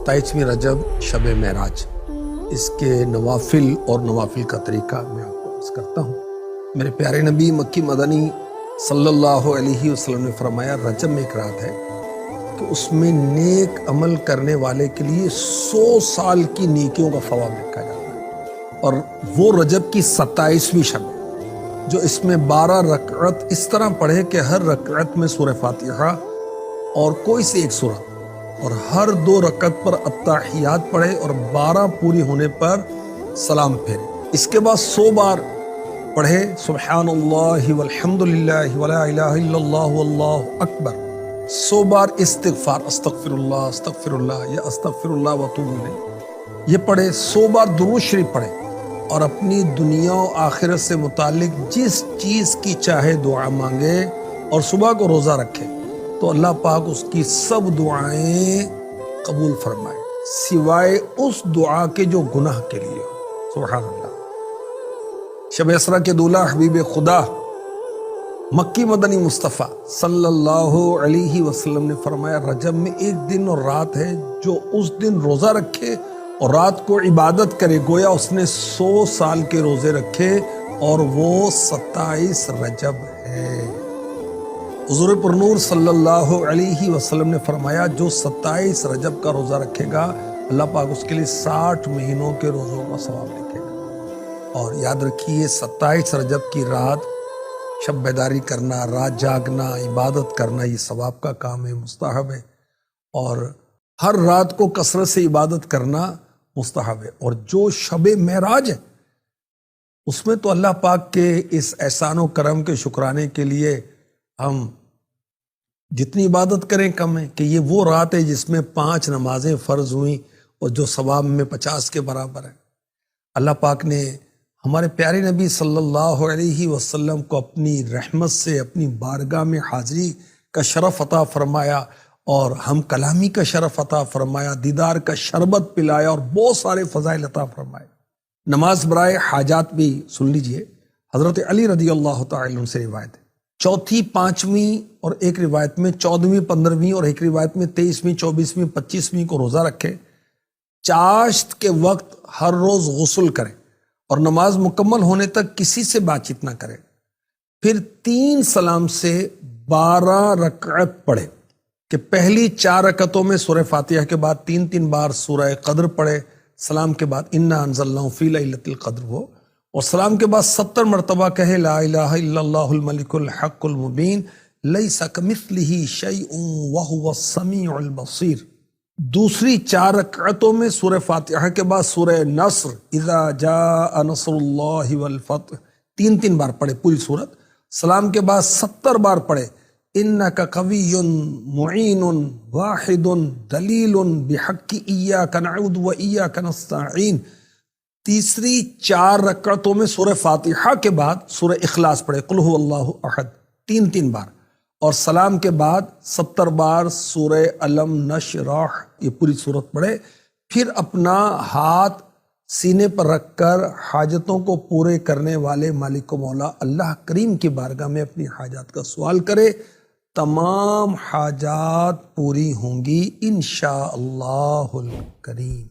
27ویں رجب شب معراج، اس کے نوافل اور نوافل کا طریقہ میں آپ کو عرض کرتا ہوں۔ میرے پیارے نبی مکی مدنی صلی اللہ علیہ وسلم نے فرمایا، رجب میں ایک رات ہے کہ اس میں نیک عمل کرنے والے کے لیے 100 سال کی نیکیوں کا ثواب لکھا جاتا ہے، اور وہ رجب کی 27ویں شب ہے جو اس میں 12 رکعت اس طرح پڑھے کہ ہر رکعت میں سورہ فاتحہ اور کوئی سے ایک سورت، اور ہر 2 رکعت پر التحیات پڑھے اور 12 پوری ہونے پر سلام پھیرے۔ اس کے بعد 100 بار پڑھے سبحان اللہ والحمد للہ ولا الہ الا اللہ واللہ اکبر، 100 بار استغفار استغفر اللہ یا استغفر اللہ واتوب الیہ یہ پڑھے، 100 بار درود شریف پڑھے، اور اپنی دنیا و آخرت سے متعلق جس چیز کی چاہے دعا مانگے، اور صبح کو روزہ رکھے تو اللہ پاک اس کی سب دعائیں قبول فرمائے سوائے اس دعا کے جو گناہ کے لیے ہو۔ سبحان اللہ۔ شب اسرا کے دولہ حبیب خدا مکی مدنی مصطفیٰ صلی اللہ علیہ وسلم نے فرمایا، رجب میں ایک دن اور رات ہے، جو اس دن روزہ رکھے اور رات کو عبادت کرے گویا اس نے 100 سال کے روزے رکھے، اور وہ 27 رجب ہے۔ حضور پرنور صلی اللہ علیہ وسلم نے فرمایا، جو 27 رجب کا روزہ رکھے گا اللہ پاک اس کے لیے 60 مہینوں کے روزوں کا ثواب لکھے گا۔ اور یاد رکھیے، 27 رجب کی رات شب بیداری کرنا، رات جاگنا، عبادت کرنا، یہ ثواب کا کام ہے، مستحب ہے، اور ہر رات کو کثرت سے عبادت کرنا مستحب ہے۔ اور جو شب معراج ہے اس میں تو اللہ پاک کے اس احسان و کرم کے شکرانے کے لیے ہم جتنی عبادت کریں کم ہے، کہ یہ وہ رات ہے جس میں 5 نمازیں فرض ہوئیں اور جو ثواب میں 50 کے برابر ہے۔ اللہ پاک نے ہمارے پیارے نبی صلی اللہ علیہ وسلم کو اپنی رحمت سے اپنی بارگاہ میں حاضری کا شرف عطا فرمایا، اور ہم کلامی کا شرف عطا فرمایا، دیدار کا شربت پلایا، اور بہت سارے فضائل عطا فرمائے۔ نماز برائے حاجات بھی سن لیجئے، حضرت علی رضی اللہ تعالی عنہ سے روایت ہے، 4تھی 5ویں اور ایک روایت میں 14ویں 15ویں اور ایک روایت میں 23ویں 24ویں 25ویں کو روزہ رکھے، چاشت کے وقت ہر روز غسل کرے، اور نماز مکمل ہونے تک کسی سے بات چیت نہ کرے، پھر 3 سلام سے 12 رکعت پڑھے، کہ پہلی 4 رکعتوں میں سورہ فاتحہ کے بعد 3 بار سورہ قدر پڑھے، سلام کے بعد انا انزلناہ فی لیلۃ القدر ہو، اور سلام کے بعد 70 مرتبہ کہے لا الہ الا اللہ الملک الحق المبین لیس کمثلہ شیء وہو السمیع البصیر۔ دوسری 4 رکعتوں میں سورہ فاتحہ کے بعد سورہ نصر اذا جاء نصر اللہ والفتح 3 بار پڑھے پوری صورت، سلام کے بعد 70 بار پڑھے انک قوی معین واحد دلیل بحق ایاک نعبد و ایاک نستعین۔ تیسری 4 رکعتوں میں سورہ فاتحہ کے بعد سورہ اخلاص پڑھے قل هو اللہ احد 3 بار، اور سلام کے بعد 70 بار سورہ علم نشرح یہ پوری صورت پڑھے، پھر اپنا ہاتھ سینے پر رکھ کر حاجتوں کو پورے کرنے والے مالک و مولا اللہ کریم کی بارگاہ میں اپنی حاجات کا سوال کرے، تمام حاجات پوری ہوں گی انشاءاللہ الکریم۔